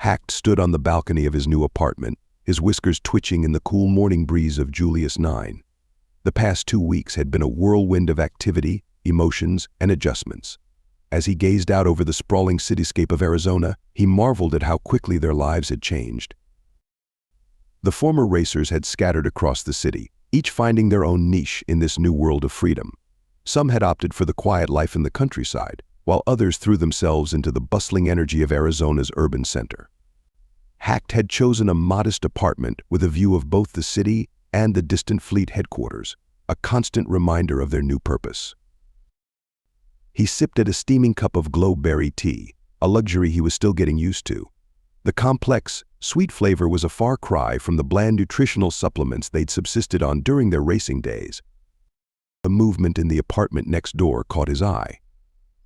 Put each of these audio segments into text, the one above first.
Hacked stood on the balcony of his new apartment, his whiskers twitching in the cool morning breeze of Julius 9. The past 2 weeks had been a whirlwind of activity, emotions, and adjustments. As he gazed out over the sprawling cityscape of Arizona, he marveled at how quickly their lives had changed. The former racers had scattered across the city, each finding their own niche in this new world of freedom. Some had opted for the quiet life in the countryside, while others threw themselves into the bustling energy of Arizona's urban center. Hacked had chosen a modest apartment with a view of both the city and the distant fleet headquarters, a constant reminder of their new purpose. He sipped at a steaming cup of glowberry tea, a luxury he was still getting used to. The complex, sweet flavor was a far cry from the bland nutritional supplements they'd subsisted on during their racing days. A movement in the apartment next door caught his eye.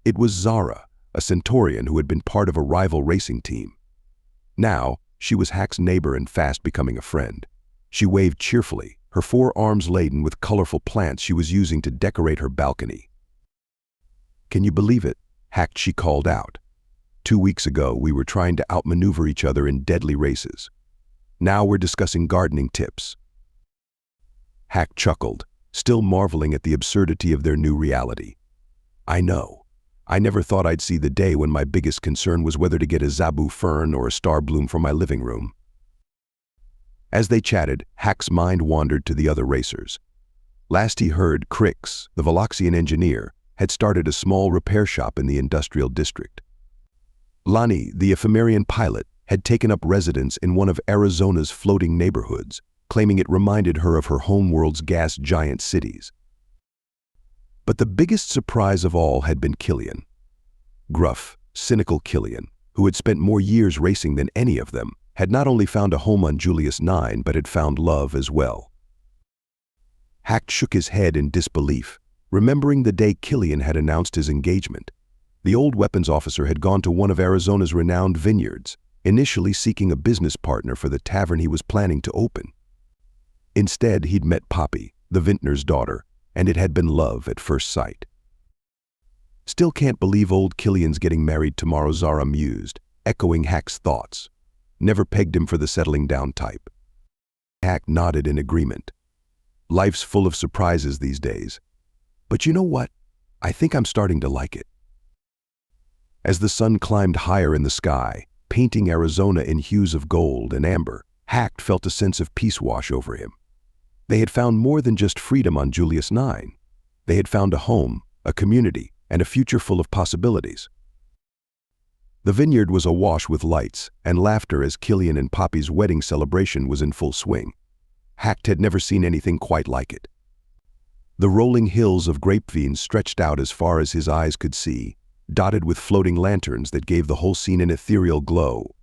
It was Zara, a Centaurian who had been part of a rival racing team. Now, she was Hack's neighbor and fast becoming a friend. She waved cheerfully, her 4 arms laden with colorful plants she was using to decorate her balcony. "Can you believe it?" Hacked, she called out. 2 weeks ago, we were trying to outmaneuver each other in deadly races. Now we're discussing gardening tips. Hack chuckled, still marveling at the absurdity of their new reality. "I know. I never thought I'd see the day when my biggest concern was whether to get a zabu fern or a star bloom for my living room." As they chatted, Hack's mind wandered to the other racers. Last he heard, Crix, the Veloxian engineer, had started a small repair shop in the industrial district. Lani, the ephemeran pilot, had taken up residence in one of Arizona's floating neighborhoods, claiming it reminded her of her homeworld's gas giant cities. But the biggest surprise of all had been Killian. Gruff, cynical Killian, who had spent more years racing than any of them, had not only found a home on Julius 9, but had found love as well. Hacked shook his head in disbelief, remembering the day Killian had announced his engagement. The old weapons officer had gone to one of Arizona's renowned vineyards, initially seeking a business partner for the tavern he was planning to open. Instead, he'd met Poppy, the vintner's daughter, and it had been love at first sight. "Still can't believe old Killian's getting married tomorrow," Zara mused, echoing Hack's thoughts. "Never pegged him for the settling down type." Hack nodded in agreement. "Life's full of surprises these days. But you know what? I think I'm starting to like it." As the sun climbed higher in the sky, painting Arizona in hues of gold and amber, Hacked felt a sense of peace wash over him. They had found more than just freedom on Julius 9. They had found a home, a community, and a future full of possibilities. The vineyard was awash with lights and laughter as Killian and Poppy's wedding celebration was in full swing. Hacked had never seen anything quite like it. The rolling hills of grapevines stretched out as far as his eyes could see, dotted with floating lanterns that gave the whole scene an ethereal glow.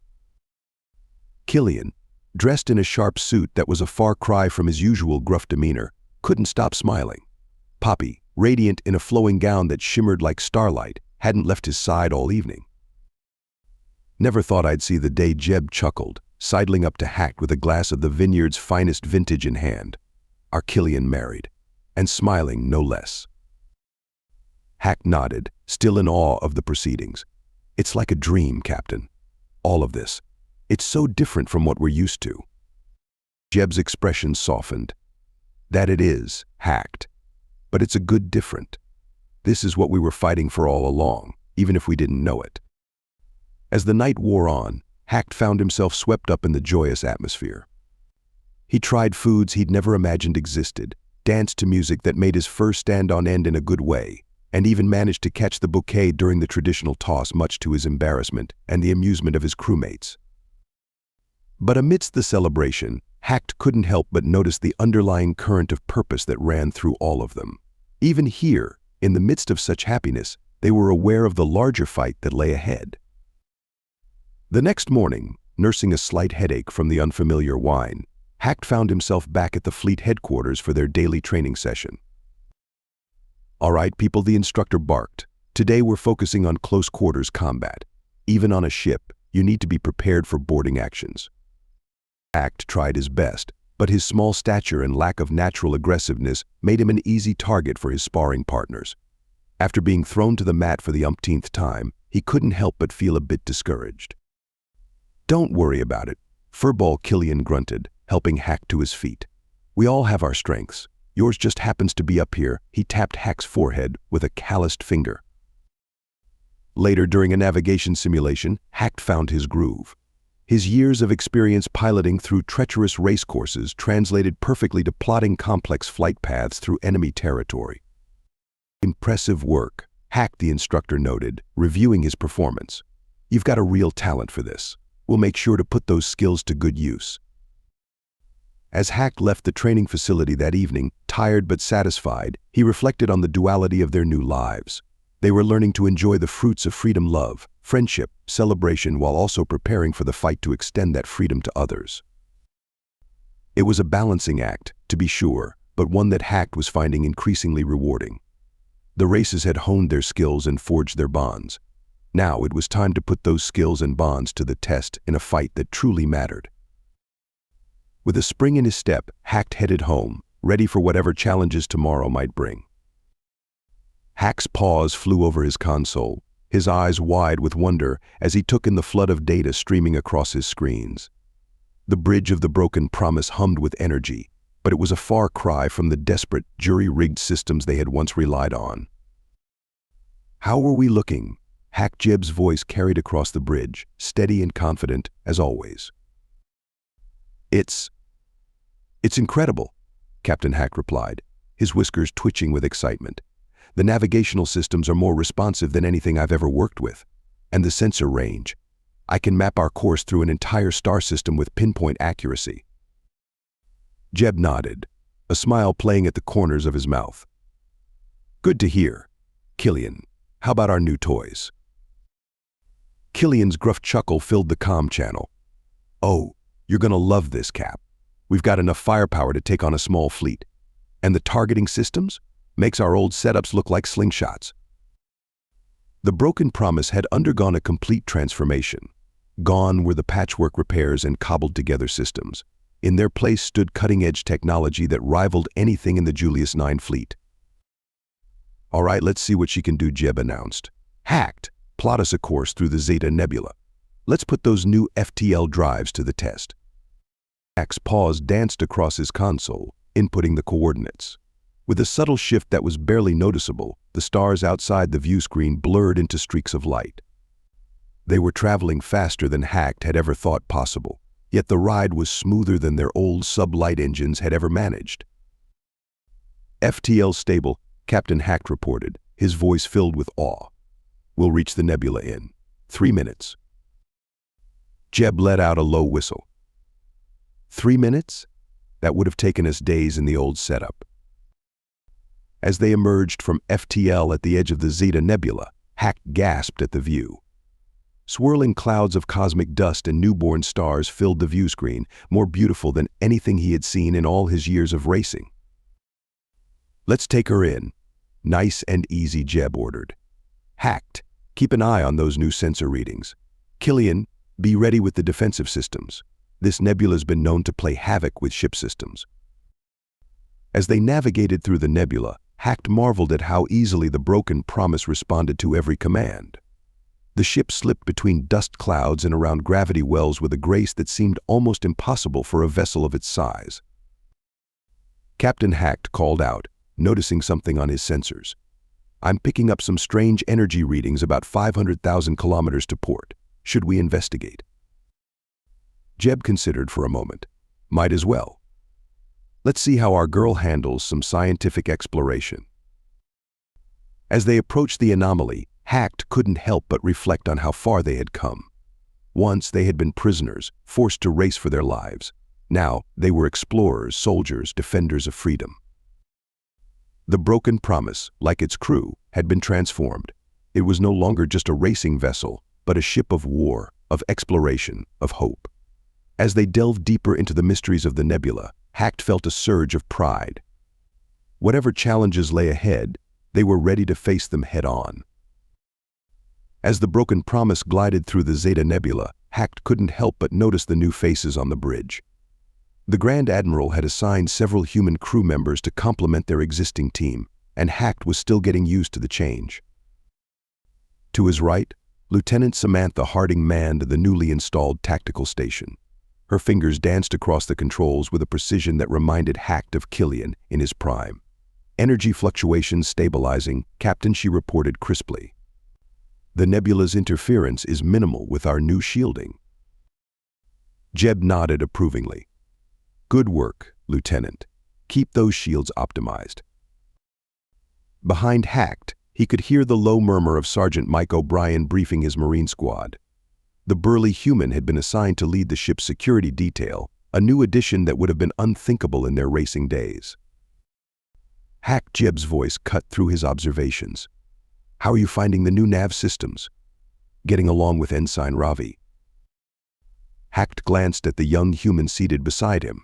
Killian, dressed in a sharp suit that was a far cry from his usual gruff demeanor, couldn't stop smiling. Poppy, radiant in a flowing gown that shimmered like starlight, hadn't left his side all evening. "Never thought I'd see the day," Jeb chuckled, sidling up to Hacked with a glass of the vineyard's finest vintage in hand. "Our Killian married, and smiling no less." Hacked nodded, still in awe of the proceedings. "It's like a dream, Captain. All of this. It's so different from what we're used to." Jeb's expression softened. "That it is, Hacked. But it's a good different. This is what we were fighting for all along, even if we didn't know it." As the night wore on, Hacked found himself swept up in the joyous atmosphere. He tried foods he'd never imagined existed, danced to music that made his fur stand on end in a good way, and even managed to catch the bouquet during the traditional toss, much to his embarrassment and the amusement of his crewmates. But amidst the celebration, Hacked couldn't help but notice the underlying current of purpose that ran through all of them. Even here, in the midst of such happiness, they were aware of the larger fight that lay ahead. The next morning, nursing a slight headache from the unfamiliar wine, Hacked found himself back at the fleet headquarters for their daily training session. "All right, people," the instructor barked. "Today we're focusing on close quarters combat. Even on a ship, you need to be prepared for boarding actions." Hacked tried his best, but his small stature and lack of natural aggressiveness made him an easy target for his sparring partners. After being thrown to the mat for the umpteenth time, he couldn't help but feel a bit discouraged. Don't worry about it, Furball Killian grunted, helping Hack to his feet. We all have our strengths. Yours just happens to be up here. He tapped Hack's forehead with a calloused finger. Later, during a navigation simulation, Hack found his groove. His years of experience piloting through treacherous race courses translated perfectly to plotting complex flight paths through enemy territory. Impressive work, Hack, the instructor noted, reviewing his performance. You've got a real talent for this. We'll make sure to put those skills to good use. As Hack left the training facility that evening, tired but satisfied, he reflected on the duality of their new lives. They were learning to enjoy the fruits of freedom, love, friendship, celebration, while also preparing for the fight to extend that freedom to others. It was a balancing act, to be sure, but one that Hack was finding increasingly rewarding. The races had honed their skills and forged their bonds. Now it was time to put those skills and bonds to the test in a fight that truly mattered. With a spring in his step, Hack headed home, ready for whatever challenges tomorrow might bring. Hack's paws flew over his console, his eyes wide with wonder as he took in the flood of data streaming across his screens. The bridge of the broken promise hummed with energy, but it was a far cry from the desperate, jury-rigged systems they had once relied on. How were we looking? Hack Jeb's voice carried across the bridge, steady and confident, as always. It's incredible, Captain Hack replied, his whiskers twitching with excitement. The navigational systems are more responsive than anything I've ever worked with. And the sensor range. I can map our course through an entire star system with pinpoint accuracy. Jeb nodded, a smile playing at the corners of his mouth. Good to hear. Killian, how about our new toys? Killian's gruff chuckle filled the comm channel. Oh, you're gonna love this, Cap. We've got enough firepower to take on a small fleet. And the targeting systems? Makes our old setups look like slingshots. The broken promise had undergone a complete transformation. Gone were the patchwork repairs and cobbled-together systems. In their place stood cutting-edge technology that rivaled anything in the Julius 9 fleet. All right, let's see what she can do, Jeb announced. Hacked, plot us a course through the Zeta Nebula. Let's put those new FTL drives to the test. Hack's paws danced across his console, inputting the coordinates. With a subtle shift that was barely noticeable, the stars outside the view screen blurred into streaks of light. They were traveling faster than Hacked had ever thought possible, yet the ride was smoother than their old sub-light engines had ever managed. FTL stable, Captain Hacked reported, his voice filled with awe. We'll reach the nebula in 3 minutes. Jeb let out a low whistle. 3 minutes? That would have taken us days in the old setup. As they emerged from FTL at the edge of the Zeta Nebula, Hack gasped at the view. Swirling clouds of cosmic dust and newborn stars filled the view screen, more beautiful than anything he had seen in all his years of racing. Let's take her in. Nice and easy, Jeb ordered. Hacked, keep an eye on those new sensor readings. Killian, be ready with the defensive systems. This nebula's been known to play havoc with ship systems. As they navigated through the nebula, Hacked marveled at how easily the broken promise responded to every command. The ship slipped between dust clouds and around gravity wells with a grace that seemed almost impossible for a vessel of its size. Captain Hacked called out, noticing something on his sensors. I'm picking up some strange energy readings about 500,000 kilometers to port. Should we investigate? Jeb considered for a moment. Might as well. Let's see how our girl handles some scientific exploration. As they approached the anomaly, Hacked couldn't help but reflect on how far they had come. Once they had been prisoners, forced to race for their lives. Now they were explorers, soldiers, defenders of freedom. The broken promise, like its crew, had been transformed. It was no longer just a racing vessel, but a ship of war, of exploration, of hope. As they delved deeper into the mysteries of the nebula, Hacked felt a surge of pride. Whatever challenges lay ahead, they were ready to face them head-on. As the broken promise glided through the Zeta Nebula, Hacked couldn't help but notice the new faces on the bridge. The Grand Admiral had assigned several human crew members to complement their existing team, and Hacked was still getting used to the change. To his right, Lieutenant Samantha Harding manned the newly installed tactical station. Her fingers danced across the controls with a precision that reminded Hacked of Killian in his prime. Energy fluctuations stabilizing, Captain, she reported crisply. The nebula's interference is minimal with our new shielding. Jeb nodded approvingly. Good work, Lieutenant. Keep those shields optimized. Behind Hacked, he could hear the low murmur of Sergeant Mike O'Brien briefing his Marine squad. The burly human had been assigned to lead the ship's security detail, a new addition that would have been unthinkable in their racing days. Jeb's voice cut through his observations. How are you finding the new nav systems? Getting along with Ensign Ravi? Hacked glanced at the young human seated beside him.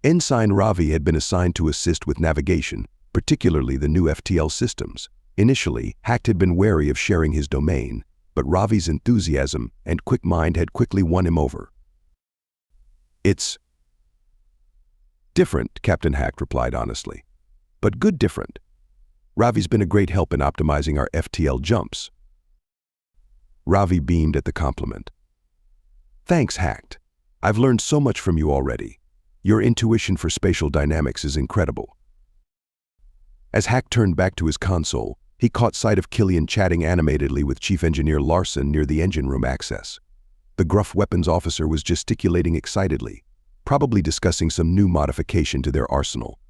Ensign Ravi had been assigned to assist with navigation, particularly the new FTL systems. Initially, Hacked had been wary of sharing his domain, but Ravi's enthusiasm and quick mind had quickly won him over. It's different, Captain Hacked replied honestly. But good different. Ravi's been a great help in optimizing our FTL jumps. Ravi beamed at the compliment. Thanks, Hacked. I've learned so much from you already. Your intuition for spatial dynamics is incredible. As Hacked turned back to his console, he caught sight of Killian chatting animatedly with Chief Engineer Larson near the engine room access. The gruff weapons officer was gesticulating excitedly, probably discussing some new modification to their arsenal.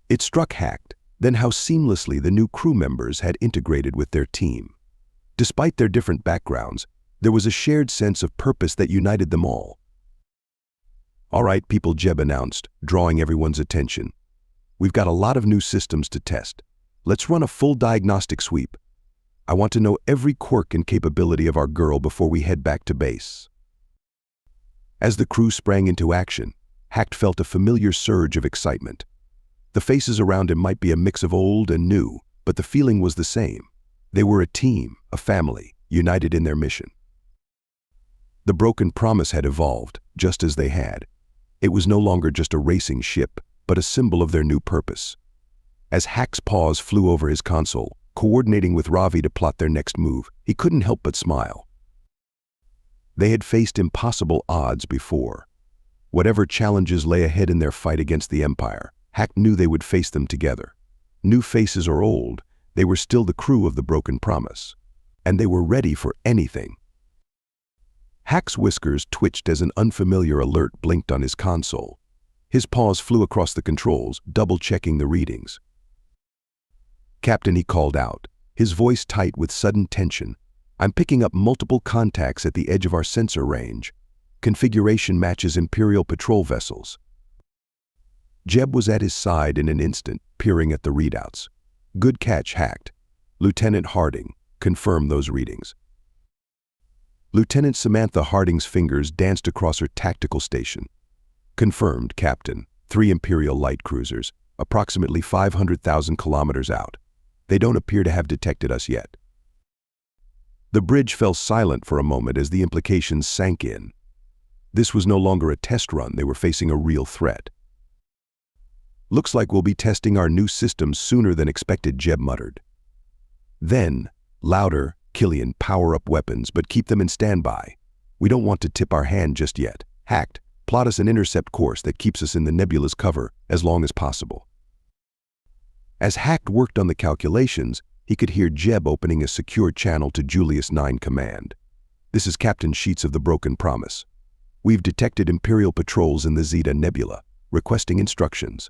It struck Hacked, then how seamlessly the new crew members had integrated with their team. Despite their different backgrounds, there was a shared sense of purpose that united them all. All right, people, Jeb announced, drawing everyone's attention. We've got a lot of new systems to test. Let's run a full diagnostic sweep. I want to know every quirk and capability of our girl before we head back to base. As the crew sprang into action, Hacked felt a familiar surge of excitement. The faces around him might be a mix of old and new, but the feeling was the same. They were a team, a family, united in their mission. The Broken Promise had evolved, just as they had. It was no longer just a racing ship, but a symbol of their new purpose. As Hack's paws flew over his console, coordinating with Ravi to plot their next move, he couldn't help but smile. They had faced impossible odds before. Whatever challenges lay ahead in their fight against the Empire, Hack knew they would face them together. New faces or old, they were still the crew of the Broken Promise. And they were ready for anything. Hack's whiskers twitched as an unfamiliar alert blinked on his console. His paws flew across the controls, double-checking the readings. Captain, he called out, his voice tight with sudden tension. I'm picking up multiple contacts at the edge of our sensor range. Configuration matches Imperial patrol vessels. Jeb was at his side in an instant, peering at the readouts. Good catch, Hacked. Lieutenant Harding, confirm those readings. Lieutenant Samantha Harding's fingers danced across her tactical station. Confirmed, Captain. 3 Imperial light cruisers, approximately 500,000 kilometers out. They don't appear to have detected us yet. The bridge fell silent for a moment as the implications sank in. This was no longer a test run, they were facing a real threat. Looks like we'll be testing our new systems sooner than expected, Jeb muttered. Then, louder, Killian, power up weapons, but keep them in standby. We don't want to tip our hand just yet. Hacked, plot us an intercept course that keeps us in the nebula's cover as long as possible. As Hacked worked on the calculations, he could hear Jeb opening a secure channel to Julius 9 Command. This is Captain Sheets of the Broken Promise. We've detected Imperial patrols in the Zeta Nebula, requesting instructions.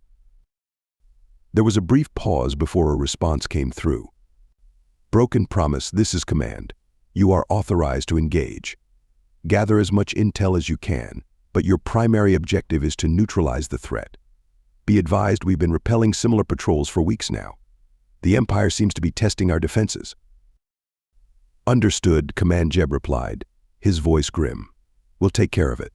There was a brief pause before a response came through. Broken Promise, this is Command. You are authorized to engage. Gather as much intel as you can, but your primary objective is to neutralize the threat. Be advised, we've been repelling similar patrols for weeks now. The Empire seems to be testing our defenses. Understood, Command, Jeb replied, his voice grim. We'll take care of it.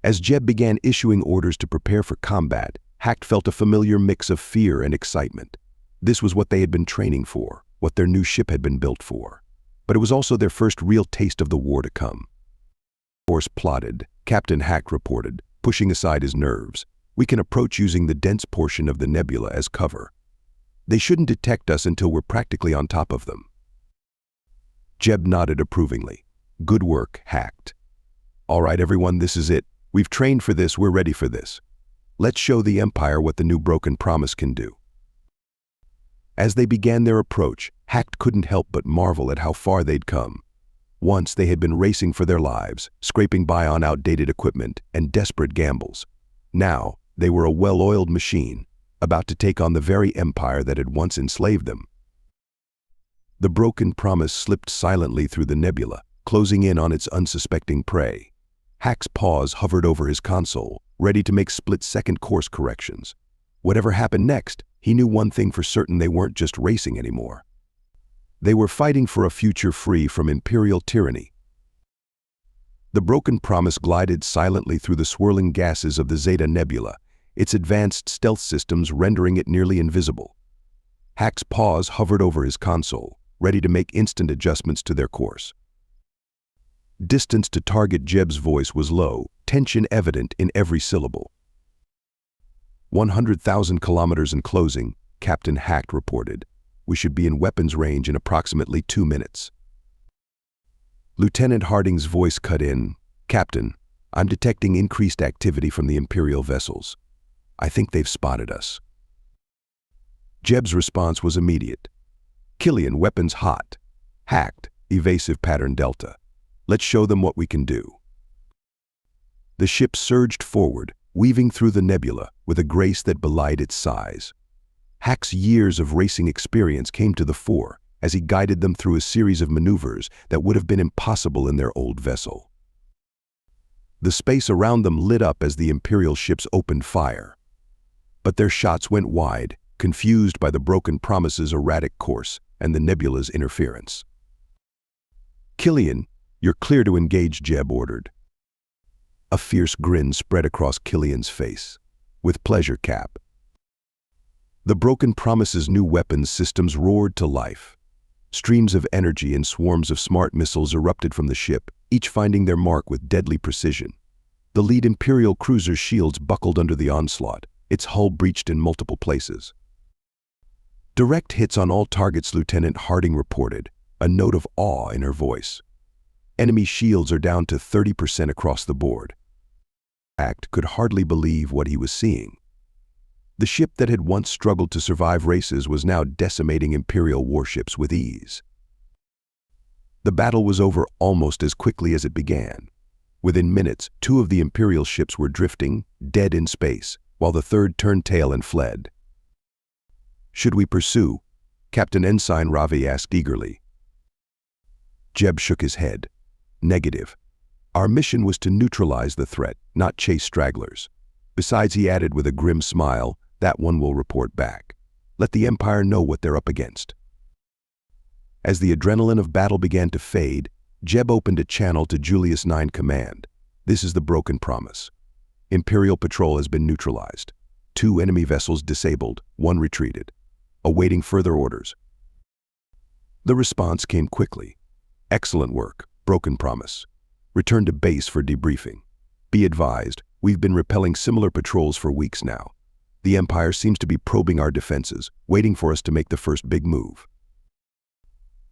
As Jeb began issuing orders to prepare for combat, Hacked felt a familiar mix of fear and excitement. This was what they had been training for, what their new ship had been built for. But it was also their first real taste of the war to come. Course plotted, Captain Hacked reported, pushing aside his nerves. We can approach using the dense portion of the nebula as cover. They shouldn't detect us until we're practically on top of them. Jeb nodded approvingly. Good work, hacked. All right, everyone, this is it. We've trained for this, we're ready for this. Let's show the Empire what the new Broken Promise can do. As they began their approach, Hacked couldn't help but marvel at how far they'd come. Once they had been racing for their lives, scraping by on outdated equipment and desperate gambles. Now, they were a well-oiled machine, about to take on the very empire that had once enslaved them. The Broken Promise slipped silently through the nebula, closing in on its unsuspecting prey. Hack's paws hovered over his console, ready to make split-second course corrections. Whatever happened next, he knew one thing for certain: they weren't just racing anymore. They were fighting for a future free from imperial tyranny. The Broken Promise glided silently through the swirling gases of the Zeta Nebula, its advanced stealth systems rendering it nearly invisible. Hack's paws hovered over his console, ready to make instant adjustments to their course. Distance to target Jeb's voice was low, tension evident in every syllable. 100,000 kilometers in closing, Captain Hacked reported. We should be in weapons range in approximately 2 minutes. Lieutenant Harding's voice cut in. Captain, I'm detecting increased activity from the Imperial vessels. I think they've spotted us. Jeb's response was immediate. Killian, weapons hot. Hacked, evasive pattern Delta. Let's show them what we can do. The ship surged forward, weaving through the nebula with a grace that belied its size. Hack's years of racing experience came to the fore as he guided them through a series of maneuvers that would have been impossible in their old vessel. The space around them lit up as the Imperial ships opened fire. But their shots went wide, confused by the Broken Promise's erratic course and the nebula's interference. Killian, you're clear to engage, Jeb ordered. A fierce grin spread across Killian's face. With pleasure, Cap. The Broken Promise's new weapons systems roared to life. Streams of energy and swarms of smart missiles erupted from the ship, each finding their mark with deadly precision. The lead Imperial cruiser's shields buckled under the onslaught, its hull breached in multiple places. Direct hits on all targets, Lieutenant Harding reported, a note of awe in her voice. Enemy shields are down to 30% across the board. Hacked could hardly believe what he was seeing. The ship that had once struggled to survive races was now decimating Imperial warships with ease. The battle was over almost as quickly as it began. Within minutes, 2 of the Imperial ships were drifting, dead in space, while the third turned tail and fled. Should we pursue? Captain Ensign Ravi asked eagerly. Jeb shook his head. Negative. Our mission was to neutralize the threat, not chase stragglers. Besides, he added with a grim smile, that one will report back. Let the Empire know what they're up against. As the adrenaline of battle began to fade, Jeb opened a channel to Julius 9 Command. This is the Broken Promise. Imperial patrol has been neutralized. 2 enemy vessels disabled, 1 retreated. Awaiting further orders. The response came quickly. Excellent work, Broken Promise. Return to base for debriefing. Be advised, we've been repelling similar patrols for weeks now. The Empire seems to be probing our defenses, waiting for us to make the first big move.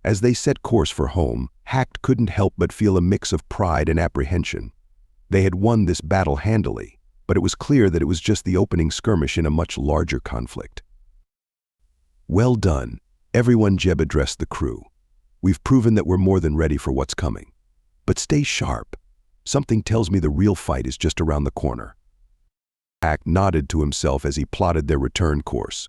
As they set course for home, Hacked couldn't help but feel a mix of pride and apprehension. They had won this battle handily, but it was clear that it was just the opening skirmish in a much larger conflict. Well done, everyone, Jeb addressed the crew. We've proven that we're more than ready for what's coming. But stay sharp. Something tells me the real fight is just around the corner. Hacked nodded to himself as he plotted their return course.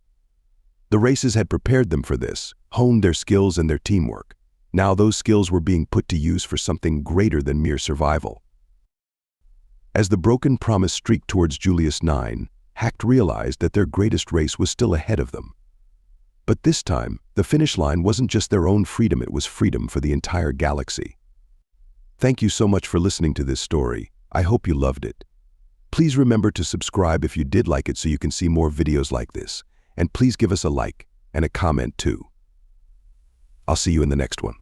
The races had prepared them for this, honed their skills and their teamwork. Now those skills were being put to use for something greater than mere survival. As the Broken Promise streaked towards Julius 9, Hacked realized that their greatest race was still ahead of them. But this time, the finish line wasn't just their own freedom, it was freedom for the entire galaxy. Thank you so much for listening to this story. I hope you loved it. Please remember to subscribe if you did like it so you can see more videos like this. And please give us a like and a comment too. I'll see you in the next one.